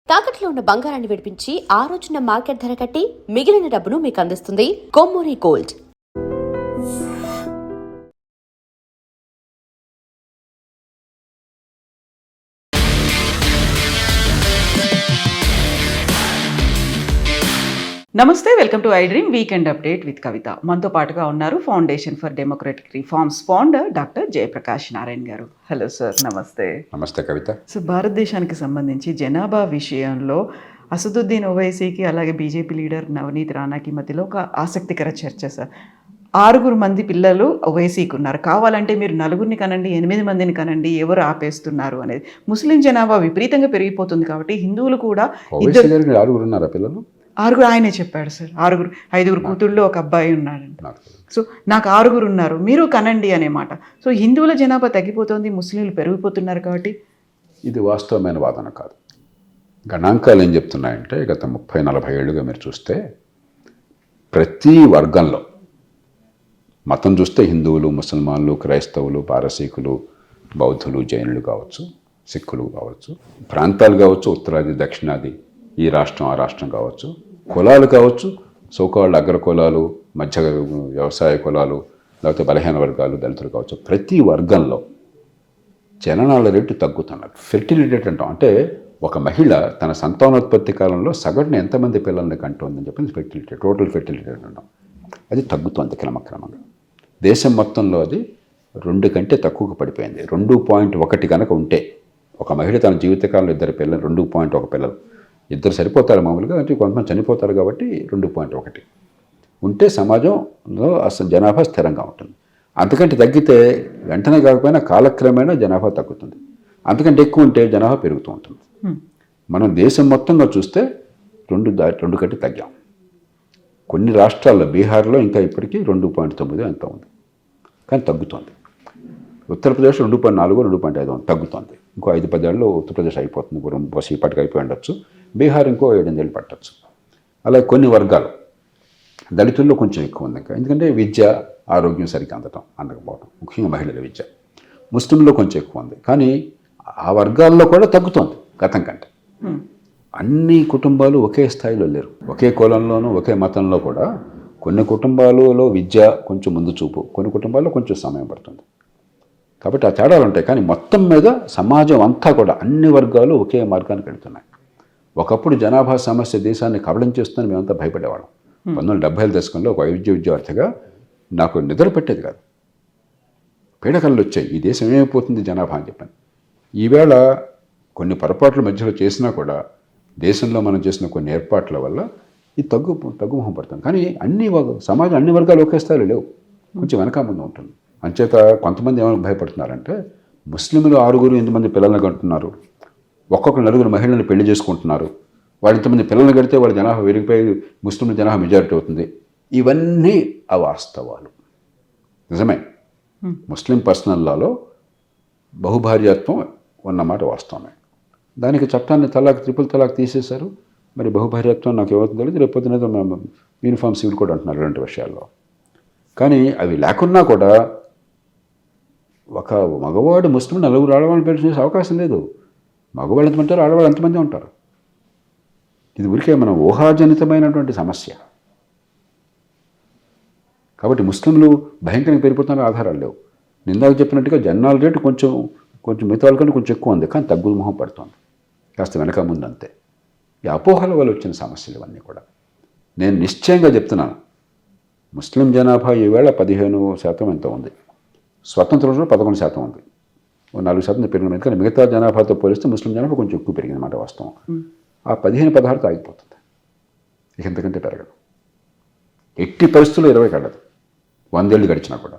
తాకట్లో ఉన్న బంగారాన్ని విడిపించి ఆ రోజున మార్కెట్ ధర కట్టి మిగిలిన డబ్బును మీకు అందిస్తుంది కొమ్మూరి గోల్డ్. నమస్తే, welcome to iDream weekend update with Kavitha. మనతో పాటుగా ఉన్నారు foundation for democratic reforms founder doctor Jayaprakash Narayana garu. Hello sir, నమస్తే. నమస్తే కవిత. సో భారతదేశానికి సంబంధించి జనాభా విషయంలో అసదుద్దీన్ ఓవైసీకి అలాగే బీజేపీ లీడర్ నవనీత్ రాణాకి మధ్యలో ఒక ఆసక్తికర చర్చ సార్. 6 మంది పిల్లలు ఓవైసీకి ఉన్నారు, కావాలంటే మీరు 4 కనండి, 8 మందిని కనండి, ఎవరు ఆపేస్తున్నారు అనేది. ముస్లిం జనాభా విపరీతంగా పెరిగిపోతుంది కాబట్టి హిందువులు కూడా ఉన్నారా పిల్లలు? 6 ఆయనే చెప్పాడు సార్. 5 కూతుళ్ళు, ఒక అబ్బాయి ఉన్నాడంట. సో నాకు 6 ఉన్నారు, మీరు కనండి అనే మాట. సో హిందువుల జనాభా తగ్గిపోతుంది, ముస్లింలు పెరిగిపోతున్నారు కాబట్టి ఇది వాస్తవమైన వాదన కాదు. గణాంకాలు ఏం చెప్తున్నాయంటే గత 30-40 ఏళ్ళుగా మీరు చూస్తే ప్రతి వర్గంలో మతం చూస్తే హిందువులు, ముసల్మాన్లు, క్రైస్తవులు, పారసీకులు, బౌద్ధులు, జైనులు కావచ్చు, సిక్కులు కావచ్చు, ప్రాంతాలు కావచ్చు, ఉత్తరాది దక్షిణాది, ఈ రాష్ట్రం ఆ రాష్ట్రం కావచ్చు, కులాలు కావచ్చు, సోకాళ్ళు అగ్ర కులాలు, మధ్య వ్యవసాయ కులాలు, లేకపోతే బలహీన వర్గాలు, దళితులు కావచ్చు, ప్రతి వర్గంలో జననాల రేటు తగ్గుతున్నారు. ఫెర్టిలిటీ రేట్ అంటాం, అంటే ఒక మహిళ తన సంతానోత్పత్తి కాలంలో సగటున ఎంతమంది పిల్లల్ని కంటుందని చెప్పి ఫెర్టిలిటీ, టోటల్ ఫెర్టిలిటీ రేట్ అంటాం. అది తగ్గుతుంది క్రమక్రమంగా. దేశం మొత్తంలో అది 2 కంటే తక్కువగా పడిపోయింది. 2.1 కనుక ఉంటే ఒక మహిళ తన జీవితకాలంలో 2 పిల్లలు, 2.1 పిల్లలు, 2 సరిపోతారు మామూలుగా, అంటే కొంతమంది చనిపోతారు కాబట్టి 2.1 ఉంటే సమాజంలో అసలు జనాభా స్థిరంగా ఉంటుంది. అంతకంటే తగ్గితే వెంటనే కాకపోయినా కాలక్రమేణా జనాభా తగ్గుతుంది. అంతకంటే ఎక్కువ ఉంటే జనాభా పెరుగుతూ ఉంటుంది. మనం దేశం మొత్తంగా చూస్తే 2 కంటే తగ్గాం. కొన్ని రాష్ట్రాల్లో, బీహార్లో ఇంకా ఇప్పటికీ 2.9 ఎంత ఉంది, కానీ తగ్గుతుంది. ఉత్తరప్రదేశ్ 2.4, 2.5 తగ్గుతుంది. ఇంకో 5-10 ఏళ్ళలో ఉత్తరప్రదేశ్ అయిపోతుంది, బస్ ఇప్పటికి అయిపోయి ఉండొచ్చు. బీహార్ ఇంకో 7-8 ఏళ్ళు పట్టచ్చు. అలాగే కొన్ని వర్గాలు, దళితుల్లో కొంచెం ఎక్కువ ఉంది ఇంకా, ఎందుకంటే విద్య, ఆరోగ్యం సరిగ్గా అందకపోవడం, ముఖ్యంగా మహిళల విద్య. ముస్లింలో కొంచెం ఎక్కువ ఉంది, కానీ ఆ వర్గాల్లో కూడా తగ్గుతోంది గతం కంటే. అన్ని కుటుంబాలు ఒకే స్థాయిలో లేరు. ఒకే కులంలోనూ ఒకే మతంలో కూడా కొన్ని కుటుంబాలలో విద్య కొంచెం ముందు చూపు, కొన్ని కుటుంబాల్లో కొంచెం సమయం పడుతుంది. కాబట్టి ఆ తేడాలు ఉంటాయి. కానీ మొత్తం మీద సమాజం అంతా కూడా అన్ని వర్గాలు ఒకే మార్గానికి వెళ్తున్నాయి. ఒకప్పుడు జనాభా సమస్య దేశాన్ని కబళించేస్తుందని మేమంతా భయపడేవాళ్ళం. 1970ల దశకంలో ఒక వైద్య విద్యార్థిగా నాకు నిద్ర పెట్టేది కాదు. పీడకలు వచ్చాయి, ఈ దేశం ఏమైపోతుంది జనాభా అని చెప్పాను. ఈవేళ కొన్ని పొరపాట్ల మధ్యలో చేసినా కూడా దేశంలో మనం చేసిన కొన్ని ఏర్పాట్ల వల్ల ఈ తగ్గుముఖం పడుతుంది. కానీ సమాజం అన్ని వర్గాలు ఒకే స్థాయిలో లేవు, కొంచెం వెనక ముందు ఉంటుంది. అంచేత కొంతమంది ఏమైనా భయపడుతున్నారంటే, ముస్లింలు 8 మంది పిల్లల్ని కంటున్నారు, ఒక్కొక్క 4 మహిళలను పెళ్లి చేసుకుంటున్నారు, వాళ్ళు ఇంతమంది పిల్లల్ని కడితే వాళ్ళ జనాభా పెరిగిపోయి ముస్లింల జనాభా మెజారిటీ అవుతుంది. ఇవన్నీ అవాస్తవాలు. నిజమే, ముస్లిం పర్సనల్ లాలో బహుభార్యాత్వం ఉన్నమాట వాస్తవమే. దానికి చట్టాన్ని ట్రిపుల్ తలాక్ తీసేశారు. మరి బహుభార్యాత్వం నాకు ఏమవుతుందో తెలియదు. రేపొద్దున యూనిఫామ్ సివిల్ కోడ్ అంటున్నారు 2 విషయాల్లో. కానీ అవి లేకున్నా కూడా ఒక మగవాడు ముస్లిం 4 ఆడవాళ్ళని పెళ్లి చేసే అవకాశం లేదు. మగవాళ్ళు ఎంతమంది ఉంటారు, ఆడవాళ్ళు ఎంతమంది ఉంటారు. ఇది ఊరికే మన ఊహాజనితమైనటువంటి సమస్య. కాబట్టి ముస్లింలు భయంకరంగా పెరిగిపోతున్న ఆధారాలు లేవు. నిందాక చెప్పినట్టుగా జనాల రేటు కొంచెం మిగతా వాళ్ళకంటే కొంచెం ఎక్కువ ఉంది, కానీ తగ్గుముఖం పడుతుంది, కాస్త వెనక ముందు అంతే. ఈ అపోహల వల్ల వచ్చిన సమస్యలు ఇవన్నీ కూడా. నేను నిశ్చయంగా చెప్తున్నాను, ముస్లిం జనాభా ఈవేళ 15% ఎంత ఉంది, స్వతంత్ర రోజుల్లో 11% ఉంది, 4% పెరిగిన. కానీ మిగతా జనాభాతో పోలిస్తే ముస్లిం జనాభా కొంచెం ఎక్కువ పెరిగింది అన్నమాట వాస్తవం. ఆ 15-16 ఆగిపోతుంది, ఇక ఎంతకంటే పెరగదు. ఎట్టి పరిస్థితుల్లో 20 కడదు, 100 ఏళ్ళు గడిచినా కూడా.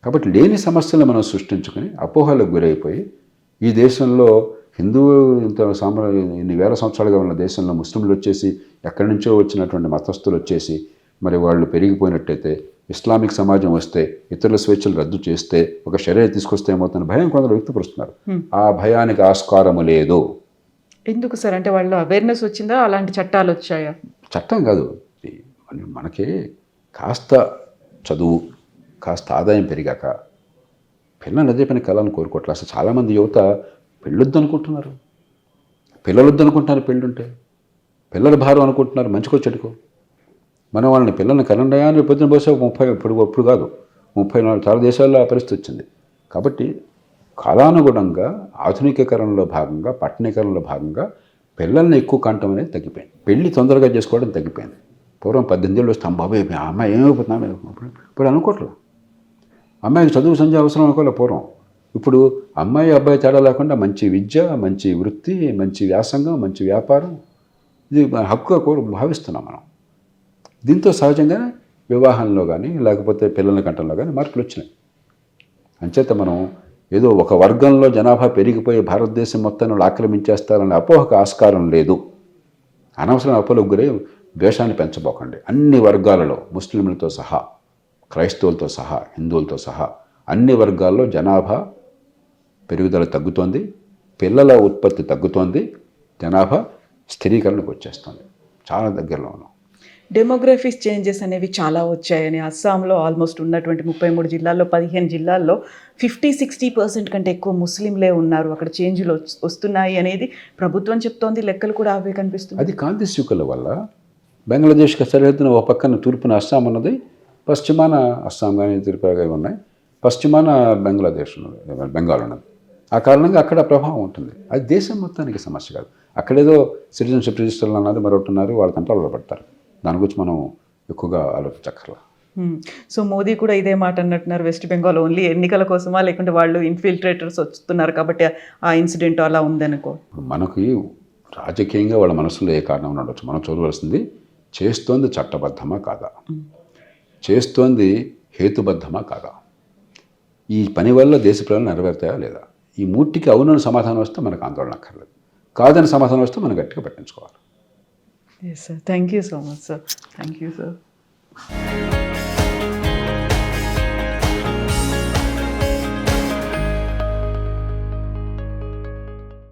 కాబట్టి లేని సమస్యలు మనం సృష్టించుకొని అపోహలకు గురైపోయి ఈ దేశంలో హిందువు ఇన్ని వేల సంవత్సరాలుగా ఉన్న దేశంలో ముస్లింలు వచ్చేసి ఎక్కడి నుంచో వచ్చినటువంటి మతస్థులు వచ్చేసి మరి వాళ్ళు పెరిగిపోయినట్టయితే, ఇస్లామిక్ సమాజం వస్తే, ఇతరుల స్వేచ్ఛలు రద్దు చేస్తే, ఒక షరియా తీసుకొస్తే ఏమవుతున్న భయం కొందరు వ్యక్తపరుస్తున్నారు. ఆ భయానికి ఆస్కారము లేదు. ఎందుకు సార్? అంటే వాళ్ళు అవేర్నెస్ వచ్చిందా, అలాంటి చట్టాలు వచ్చాయా? చట్టం కాదు, మనకి కాస్త చదువు, కాస్త ఆదాయం పెరిగాక పిల్లలు అదే పని కళను కోరుకోవట్లేదు. అసలు చాలామంది యువత పెళ్ళొద్దు అనుకుంటున్నారు. పిల్లలు వద్దనుకుంటున్నారు పెళ్ళి ఉంటే, పిల్లల భారం అనుకుంటున్నారు మంచికో చెడుకో. మనం వాళ్ళని పిల్లల్ని కనండయాన్ని పొద్దున పోసే 30 ఇప్పుడు కాదు 34 చాలా దేశాల్లో ఆ పరిస్థితి వచ్చింది. కాబట్టి కాలానుగుణంగా ఆధునికీకరణలో భాగంగా పట్టణీకరణలో భాగంగా పిల్లల్ని ఎక్కువ కంటం అనేది తగ్గిపోయింది. పెళ్ళి తొందరగా చేసుకోవడం తగ్గిపోయింది. పూర్వం 18 ఏళ్ళు వస్తే బాబాయ్ ఆ అమ్మాయి ఏమైపోతున్నా ఇప్పుడు అనుకోవట్లేదు. అమ్మాయికి చదువు సంధ్య అవసరం అనుకోలే పూర్వం. ఇప్పుడు అమ్మాయి అబ్బాయి తేడా లేకుండా మంచి విద్య, మంచి వృత్తి, మంచి వ్యాసంగం, మంచి వ్యాపారం, ఇది హక్కుగా భావిస్తున్నాం మనం. దీంతో సహజంగానే వివాహంలో కానీ లేకపోతే పిల్లల కంటంలో కానీ మార్పులు వచ్చినాయి. అంచేత మనం ఏదో ఒక వర్గంలో జనాభా పెరిగిపోయి భారతదేశం మొత్తాన్ని ఆక్రమించేస్తారనే అపోహకు ఆస్కారం లేదు. అనవసరం అపోహలకు గురై ద్వేషాన్ని పెంచబోకండి. అన్ని వర్గాలలో ముస్లింలతో సహా, క్రైస్తవులతో సహా, హిందువులతో సహా అన్ని వర్గాల్లో జనాభా పెరుగుదల తగ్గుతోంది, పిల్లల ఉత్పత్తి తగ్గుతోంది, జనాభా స్థిరీకరణకు వచ్చేస్తుంది చాలా దగ్గరలో ఉన్నాం. డెమోగ్రఫీస్ చేంజెస్ అనేవి చాలా వచ్చాయని అస్సాంలో ఆల్మోస్ట్ ఉన్నటువంటి 33 జిల్లాల్లో 15 జిల్లాల్లో 50-60% కంటే ఎక్కువ ముస్లింలే ఉన్నారు. అక్కడ చేంజ్లు వస్తున్నాయి అనేది ప్రభుత్వం చెప్తోంది, లెక్కలు కూడా అవే కనిపిస్తుంది. అది కాంతిశూకుల వల్ల బంగ్లాదేశ్కి సరిహద్దున ఒక పక్కన తూర్పున అస్సాం ఉన్నది, పశ్చిమాన అస్సాం కానీ త్రిపుర కానీ ఉన్నాయి, పశ్చిమాన బంగ్లాదేశ్ ఉన్నది, బెంగాల్ ఉన్నది. ఆ కారణంగా అక్కడ ప్రభావం ఉంటుంది. అది దేశం మొత్తానికి సమస్య కాదు. అక్కడేదో సిటిజన్షిప్ రిజిస్టర్లు అన్నది మరొకటి ఉన్నారు, వాళ్ళ కంట్రోల్లో పడతారు. దాని గురించి మనం ఎక్కువగా ఆలోచించక్కర్లా. సో మోదీ కూడా ఇదే మాట అన్నట్టున్నారు, వెస్ట్ బెంగాల్ ఓన్లీ ఎన్నికల కోసమా లేకుంటే వాళ్ళు ఇన్ఫిల్ట్రేటర్స్ వస్తున్నారు కాబట్టి ఆ ఇన్సిడెంట్ అలా ఉందనుకో. ఇప్పుడు మనకి రాజకీయంగా వాళ్ళ మనసులో ఏ కారణం ఉండొచ్చు, మనం చూడవలసింది చేస్తోంది చట్టబద్ధమా కాదా, చేస్తోంది హేతుబద్ధమా కాదా, ఈ పని వల్ల దేశ ప్రజలు నెరవేరుతాయా లేదా. ఈ మూటికి అవునని సమాధానం వస్తే మనకు ఆందోళన అక్కర్లేదు, కాదని సమాధానం వస్తే మనం గట్టిగా పట్టించుకోవాలి. Yes, sir. Thank you so much, sir. Thank you, sir.